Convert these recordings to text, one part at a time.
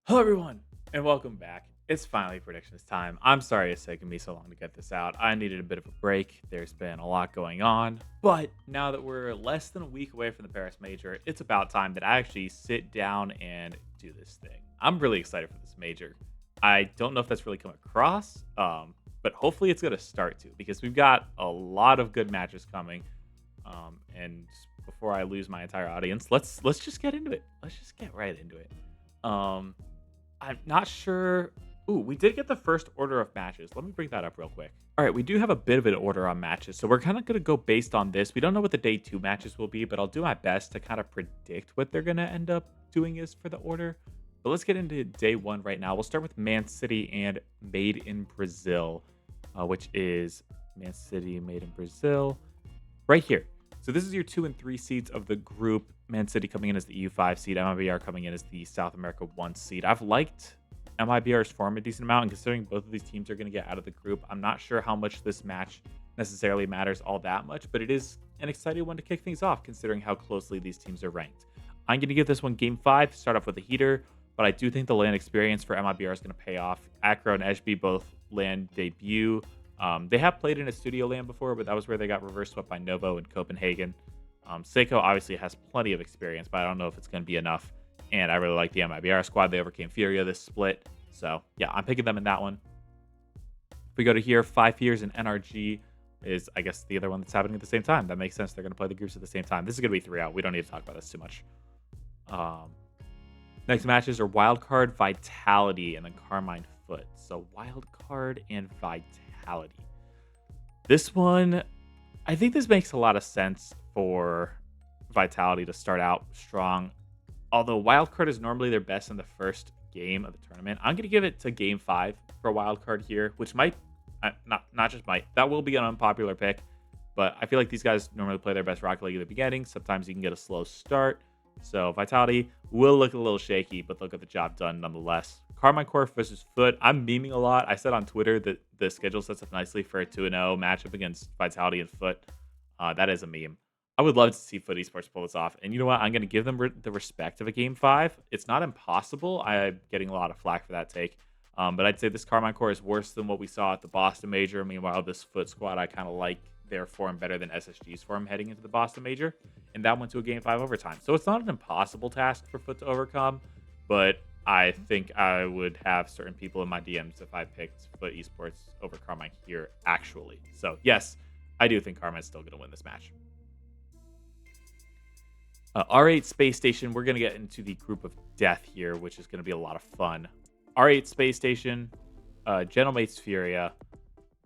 Hello, everyone, and welcome back. It's finally predictions time. I'm sorry it's taken me so long to get this out. I needed a bit of a break. There's been a lot going on. But now that we're less than a week away from the Paris Major, it's about time that I actually sit down and do this thing. I'm really excited for this major. I don't know if that's really come across, but hopefully it's going to start to because we've got a lot of good matches coming. And before I lose my entire audience, let's just get into it. Let's just get right into it. Um, I'm not sure. Ooh, we did get the first order of matches. Let me bring that up real quick. All right, we do have a bit of an order on matches, so we're kind of going to go based on this. We don't know what the day two matches will be, but I'll do my best to kind of predict what they're going to end up doing is for the order. But let's get into day one right now. We'll start with Man City and Made in Brazil, which is Man City Made in Brazil right here. So this is your 2 and 3 seeds of the group. Man City coming in as the EU5 seed, MIBR coming in as the South America 1 seed. I've liked MIBR's form a decent amount, and considering both of these teams are going to get out of the group, I'm not sure how much this match necessarily matters all that much, but it is an exciting one to kick things off considering how closely these teams are ranked. I'm going to give this one game 5 to start off with a heater, but I do think the land experience for MIBR is going to pay off. Acro and Eshby both land debut. They have played in a studio land before, but that was where they got reverse swept by Novo in Copenhagen. Seiko obviously has plenty of experience, but I don't know if it's going to be enough. And I really like the MIBR squad. They overcame Furia this split. So, yeah, I'm picking them in that one. If we go to here, 5 years and NRG is, I guess, the other one that's happening at the same time. That makes sense. They're going to play the groups at the same time. This is going to be 3 out. We don't need to talk about this too much. Next matches are Wildcard, Vitality, and then Karmine Foot. So, Wildcard and Vitality. This one, I think this makes a lot of sense for Vitality to start out strong. Although Wildcard is normally their best in the first game of the tournament, I'm going to give it to game 5 for Wildcard here, which might, not just might, that will be an unpopular pick. But I feel like these guys normally play their best Rocket League at the beginning. Sometimes you can get a slow start. So Vitality will look a little shaky, but they'll get the job done nonetheless. Karmine Corp versus Foot. I'm memeing a lot. I said on Twitter that the schedule sets up nicely for a 2-0 matchup against Vitality and Foot. That is a meme. I would love to see Foot Esports pull this off. And you know what? I'm going to give them the respect of a game 5. It's not impossible. I'm getting a lot of flack for that take. But I'd say this Karmine Corp is worse than what we saw at the Boston Major. Meanwhile, this Foot squad, I kind of like their form better than SSG's form heading into the Boston Major. And that went to a game 5 overtime. So it's not an impossible task for Foot to overcome. But I think I would have certain people in my DMs if I picked Foot Esports over Karmine here, actually. So, yes, I do think Karmine's still going to win this match. R8 Space Station, we're going to get into the group of death here, which is going to be a lot of fun. R8 Space Station, Gentlemates Furia.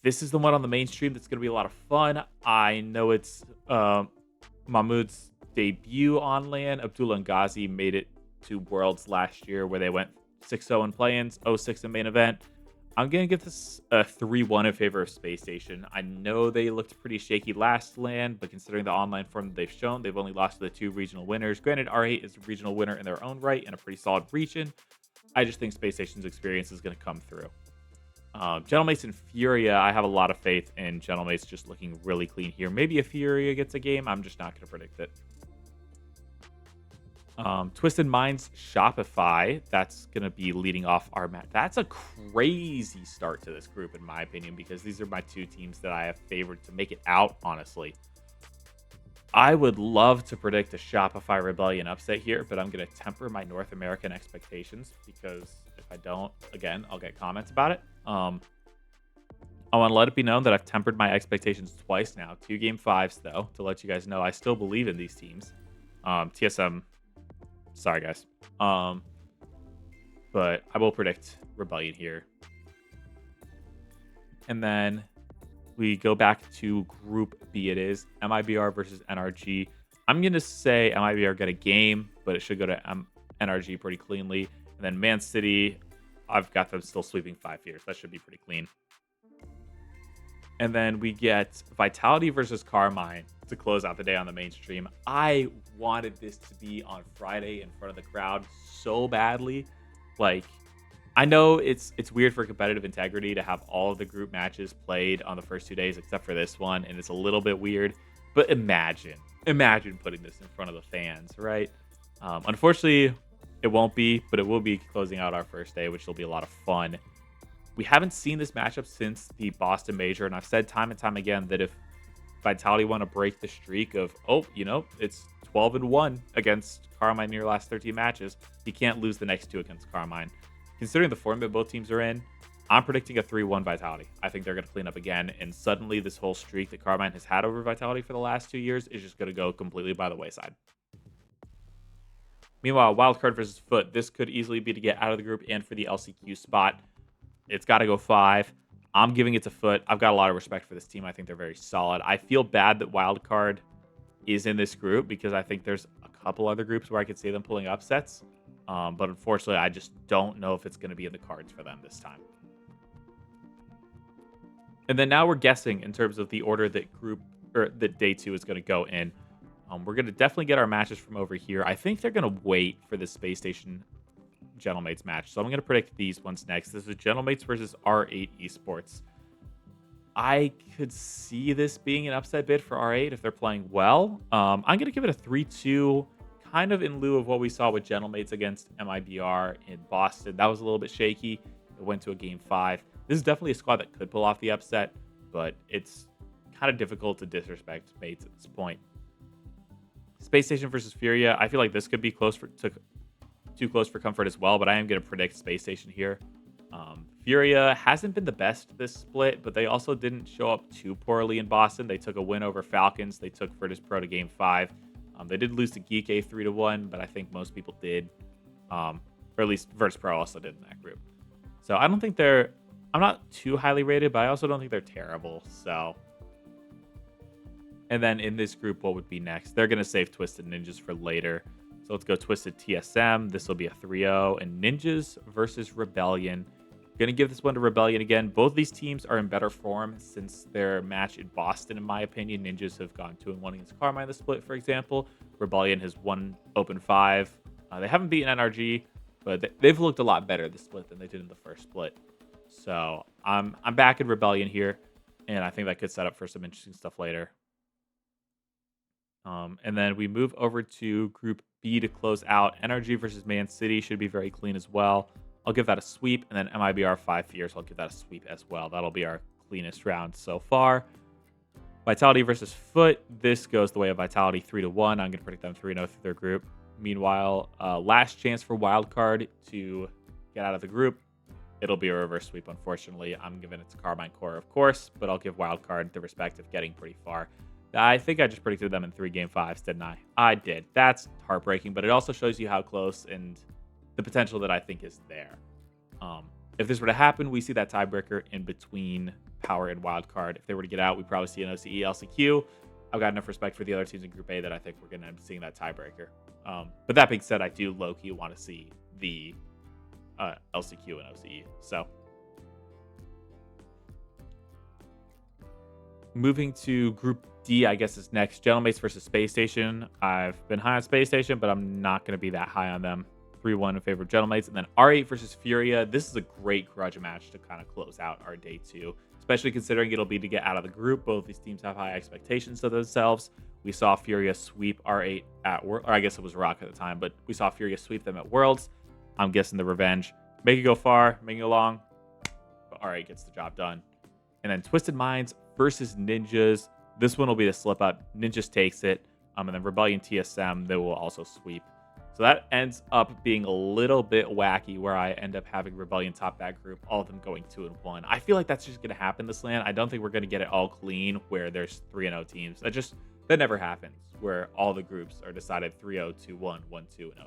This is the one on the mainstream that's going to be a lot of fun. I know it's Mahmoud's debut on LAN. Abdullah and Ghazi made it to Worlds last year where they went 6-0 in play-ins, 0-6 in main event. I'm going to give this a 3-1 in favor of Space Station. I know they looked pretty shaky last LAN, but considering the online form that they've shown, they've only lost to the 2 regional winners. Granted, R8 is a regional winner in their own right in a pretty solid region. I just think Space Station's experience is going to come through. Gentlemates and Furia, I have a lot of faith in Gentlemates just looking really clean here. Maybe if Furia gets a game, I'm just not going to predict it. Twisted Minds Shopify, that's going to be leading off our match. That's a crazy start to this group, in my opinion, because these are my 2 teams that I have favored to make it out, honestly. I would love to predict a Shopify Rebellion upset here, but I'm going to temper my North American expectations because if I don't, again, I'll get comments about it. I want to let it be known that I've tempered my expectations twice now. 2 game 5s, though, to let you guys know I still believe in these teams. TSM, sorry, guys. But I will predict Rebellion here. And then we go back to Group B. It is MIBR versus NRG. I'm going to say MIBR get a game, but it should go to NRG pretty cleanly. And then Man City, I've got them still sweeping 5 years. That should be pretty clean. And then we get Vitality versus Karmine to close out the day on the mainstream. I wanted this to be on Friday in front of the crowd so badly. Like, I know it's weird for competitive integrity to have all of the group matches played on the first 2 days except for this one, and it's a little bit weird. But imagine putting this in front of the fans, right? Unfortunately, It won't be, but it will be closing out our first day, which will be a lot of fun. We haven't seen this matchup since the Boston Major, and I've said time and time again that if Vitality want to break the streak of, it's 12-1 against Carmine in your last 13 matches, he can't lose the next two against Carmine. Considering the form that both teams are in, I'm predicting a 3-1 Vitality. I think they're going to clean up again, and suddenly this whole streak that Carmine has had over Vitality for the last 2 years is just going to go completely by the wayside. Meanwhile, Wildcard versus Foot, this could easily be to get out of the group and for the LCQ spot. It's got to go 5. I'm giving it to Foot. I've got a lot of respect for this team. I think they're very solid. I feel bad that Wildcard is in this group because I think there's a couple other groups where I could see them pulling upsets. But unfortunately, I just don't know if it's going to be in the cards for them this time. And then now we're guessing in terms of the order that day 2 is going to go in. We're going to definitely get our matches from over here. I think they're going to wait for the Space Station Gentlemates match. So I'm going to predict these ones next. This is Gentlemates versus R8 Esports. I could see this being an upset bid for R8 if they're playing well. I'm going to give it a 3-2, kind of in lieu of what we saw with Gentlemates against MIBR in Boston. That was a little bit shaky. It went to a game 5. This is definitely a squad that could pull off the upset, but it's kind of difficult to disrespect mates at this point. Space Station versus Furia. I feel like this could be too close for comfort as well, but I am going to predict Space Station here. Furia hasn't been the best this split, but they also didn't show up too poorly in Boston. They took a win over Falcons. They took Virtus Pro to game 5. They did lose to Geek A 3-1, but I think most people did. Or at least Virtus Pro also did in that group. So I don't think I'm not too highly rated, but I also don't think they're terrible. So, and then in this group, what would be next? They're going to save Twisted Ninjas for later. So let's go Twisted TSM. This will be a 3-0. And Ninjas versus Rebellion. Going to give this one to Rebellion again. Both these teams are in better form since their match in Boston, in my opinion. Ninjas have gone 2-1 against Carmine the split, for example. Rebellion has won Open 5. They haven't beaten NRG, but they've looked a lot better this split than they did in the first split. So I'm back in Rebellion here, and I think that could set up for some interesting stuff later. And then we move over to Group B to close out. NRG versus Man City should be very clean as well. I'll give that a sweep, and then MIBR 5 Fears, I'll give that a sweep as well. That'll be our cleanest round so far. Vitality versus Foot. This goes the way of Vitality 3-1. I'm going to predict them 3-0 through their group. Meanwhile, last chance for Wildcard to get out of the group. It'll be a reverse sweep, unfortunately. I'm giving it to Karmine Corp, of course, but I'll give Wildcard the respect of getting pretty far. I think I just predicted them in 3 game 5s, didn't I? I did. That's heartbreaking, but it also shows you how close and the potential that I think is there. If this were to happen, we see that tiebreaker in between Power and Wildcard. If they were to get out, we probably see an OCE, LCQ. I've got enough respect for the other teams in Group A that I think we're going to end up seeing that tiebreaker. But that being said, I do low-key want to see the LCQ and OCE. So, moving to Group D, I guess is next. Gentlemates versus Space Station. I've been high on Space Station, but I'm not going to be that high on them. 3-1 in favor of Gentlemates. And then R8 versus Furia. This is a great grudge match to kind of close out our day 2, especially considering it'll be to get out of the group. Both these teams have high expectations of themselves. We saw Furia sweep R8 at Worlds, or I guess it was Rock at the time, but we saw Furia sweep them at Worlds. I'm guessing the revenge. Make it go far, make it go long, but R8 gets the job done. And then Twisted Minds versus Ninjas. This one will be the slip up. Ninjas takes it. And then Rebellion TSM, they will also sweep. So that ends up being a little bit wacky where I end up having Rebellion top that group, all of them going 2-1. I feel like that's just going to happen this LAN. I don't think we're going to get it all clean where there's 3-0 teams. That never happens where all the groups are decided 3-0, 2-1, 1-2, and 0-3.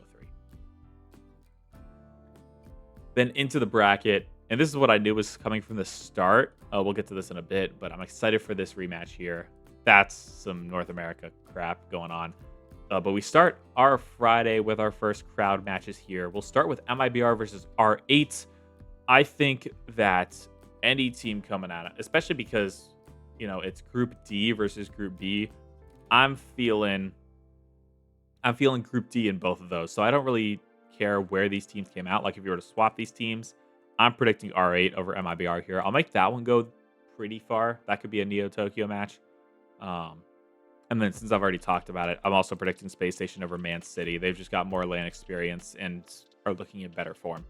Then into the bracket, and this is what I knew was coming from the start. We'll get to this in a bit, but I'm excited for this rematch here. That's some North America crap going on. But we start our Friday with our first crowd matches here. We'll start with MIBR versus R8. I think that any team coming at it, especially because, it's Group D versus Group B. I'm feeling Group D in both of those. So I don't really care where these teams came out. Like if you were to swap these teams, I'm predicting R8 over MIBR here. I'll make that one go pretty far. That could be a Neo Tokyo match. And then since I've already talked about it, I'm also predicting Space Station over Man City. They've just got more LAN experience and are looking in better form.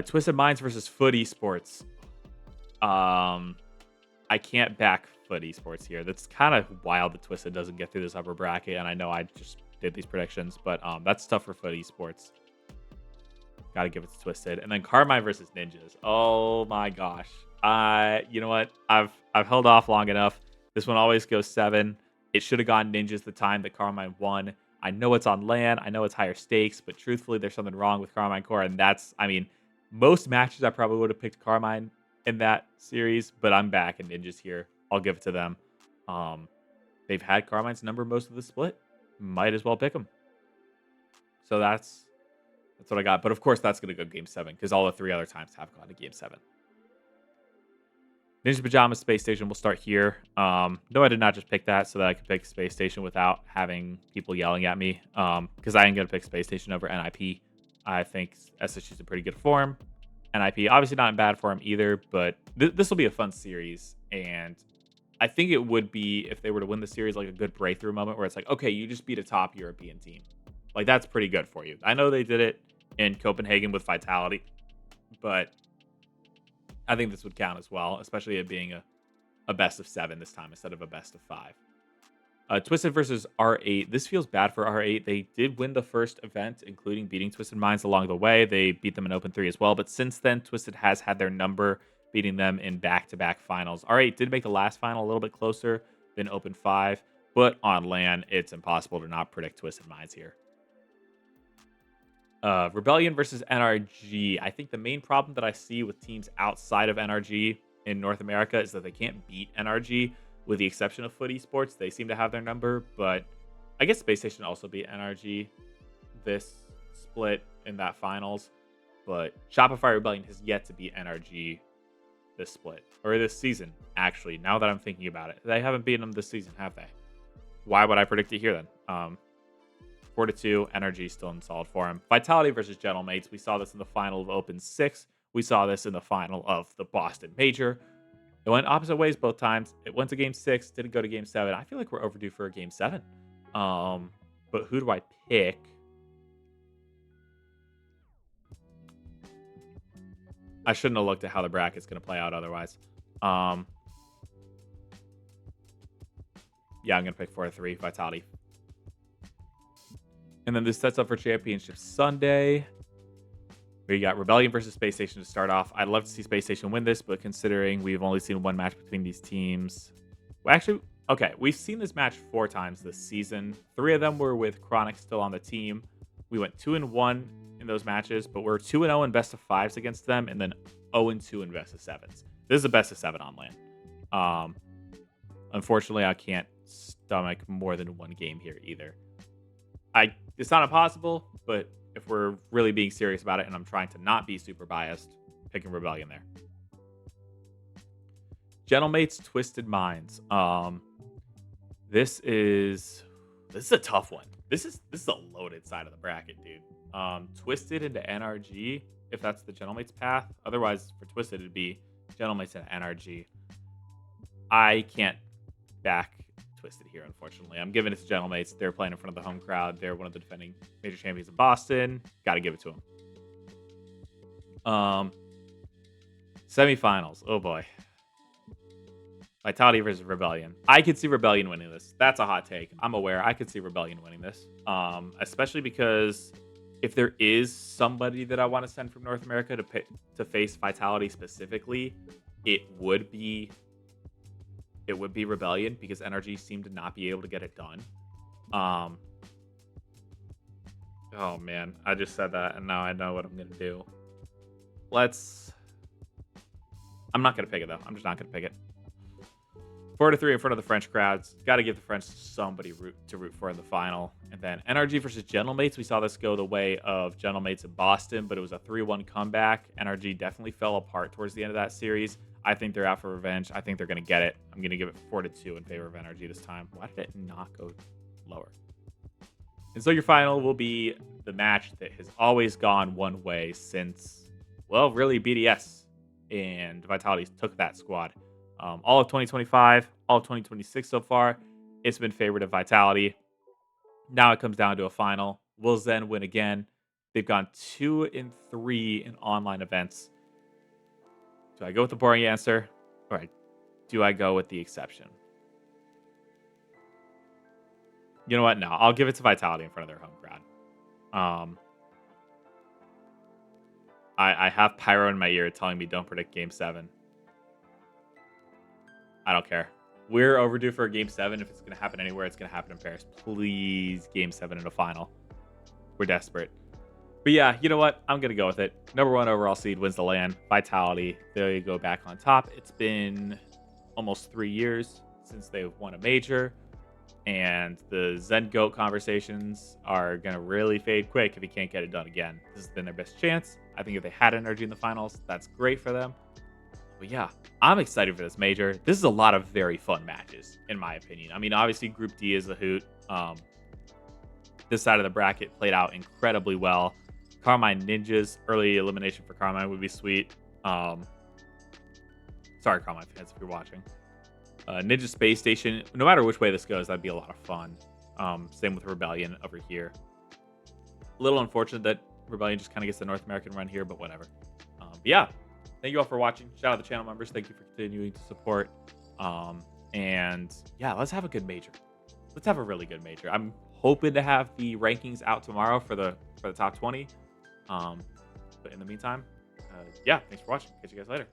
Twisted Minds versus Foot Esports. Um, I can't back Foot Esports here. That's kind of wild that Twisted doesn't get through this upper bracket. And I know I just did these predictions, but that's tough for Foot Esports. Got to give it to Twisted. And then Karmine versus Ninjas. Oh my gosh. You know what? I've held off long enough. This one always goes 7. It should have gone Ninjas the time that Karmine won. I know it's on LAN. I know it's higher stakes, but truthfully, there's something wrong with Karmine Corp. And most matches I probably would have picked Karmine in that series, but I'm back in Ninjas here. I'll give it to them. They've had Carmine's number most of the split. Might as well pick them. So that's what I got. But of course, that's going to go game 7 because all the 3 other times have gone to game 7. Ninja Pajamas Space Station will start here. No, I did not just pick that so that I could pick Space Station without having people yelling at me. Because I am going to pick Space Station over NIP. I think SSG's in pretty good form. NIP, obviously not in bad form either, but this will be a fun series. And I think it would be, if they were to win the series, like a good breakthrough moment where it's like, okay, you just beat a top European team. Like, that's pretty good for you. I know they did it in Copenhagen with Vitality, but I think this would count as well, especially it being a best of 7 this time instead of a best of 5. Twisted versus R8. This feels bad for R8. They did win the first event, including beating Twisted Minds along the way. They beat them in Open 3 as well. But since then, Twisted has had their number, beating them in back-to-back finals. R8 did make the last final a little bit closer than Open 5. But on LAN, it's impossible to not predict Twisted Minds here. Rebellion versus NRG. I think the main problem that I see with teams outside of NRG in North America is that they can't beat NRG. With the exception of Foot Esports, they seem to have their number, but I guess Space Station also beat NRG this split in that finals. But Shopify Rebellion has yet to beat NRG this split, or this season, actually, now that I'm thinking about it. They haven't beaten them this season, have they? Why would I predict it here then? 4-2, NRG still in solid form. Vitality versus Gentlemates. We saw this in the final of Open 6. We saw this in the final of the Boston Major. It went opposite ways both times. It went to game 6, didn't go to game 7. I feel like we're overdue for a game 7. But who do I pick? I shouldn't have looked at how the bracket's going to play out otherwise. Yeah, I'm going to pick 4-3, Vitality. And then this sets up for Championship Sunday. We got Rebellion versus Space Station to start off. I'd love to see Space Station win this, but considering we've only seen one match between these teams. Well, actually, okay, we've seen this match 4 times this season. 3 of them were with Chronic still on the team. We went 2-1 in those matches, but we're 2-0 in best of 5s against them, and then 0-2 in best of 7s. This is a best of 7 on LAN. Unfortunately, I can't stomach more than one game here either. It's not impossible, but if we're really being serious about it and I'm trying to not be super biased, picking Rebellion there. Gentlemates Twisted Minds. This is a tough one. This is a loaded side of the bracket, dude. Twisted into NRG, if that's the Gentlemates path. Otherwise, for Twisted, it'd be Gentlemates into NRG. I can't back Twisted here, unfortunately. I'm giving it to Gentlemates. They're playing in front of the home crowd. They're one of the defending major champions in Boston. Got to give it to them. Semifinals. Oh boy. Vitality versus Rebellion. I could see Rebellion winning this. That's a hot take. I'm aware. I could see Rebellion winning this. Especially because if there is somebody that I want to send from North America to face Vitality specifically, it would be Rebellion because NRG seemed to not be able to get it done. Oh man, I just said that and now I know what I'm gonna do. I'm not gonna pick it though. I'm just not gonna pick it. 4-3 in front of the French crowds. Got to give the French somebody to root for in the final. And then NRG versus Gentlemates. We saw this go the way of Gentlemates in Boston, but it was a 3-1 comeback. NRG definitely fell apart towards the end of that series. I think they're out for revenge. I think they're going to get it. I'm going to give it 4-2 in favor of NRG this time. Why did it not go lower? And so your final will be the match that has always gone one way since, well, really BDS and Vitality took that squad. All of 2025, all of 2026 so far. It's been favored of Vitality. Now it comes down to a final. Will Zen win again? They've gone 2-3 in online events. Do I go with the boring answer, or do I go with the exception? You know what? No, I'll give it to Vitality in front of their home crowd. Um, I have Pyro in my ear telling me don't predict Game 7. I don't care. We're overdue for a Game 7. If it's going to happen anywhere, it's going to happen in Paris. Please, Game 7 in a final. We're desperate. But yeah, you know what? I'm going to go with it. Number 1 overall seed wins the LAN. Vitality, they go back on top. It's been almost 3 years since they've won a major. And the Zen GOAT conversations are going to really fade quick if he can't get it done again. This has been their best chance. I think if they had energy in the finals, that's great for them. But yeah, I'm excited for this major. This is a lot of very fun matches, in my opinion. I mean, obviously, Group D is a hoot. This side of the bracket played out incredibly well. Karmine Ninjas, early elimination for Karmine would be sweet. Sorry, Karmine fans, if you're watching. Ninja Space Station, no matter which way this goes, that'd be a lot of fun. Same with Rebellion over here. A little unfortunate that Rebellion just kind of gets the North American run here, but whatever. But yeah, thank you all for watching. Shout out to the channel members. Thank you for continuing to support. And yeah, let's have a good major. Let's have a really good major. I'm hoping to have the rankings out tomorrow for the top 20. But in the meantime, yeah, thanks for watching. Catch you guys later.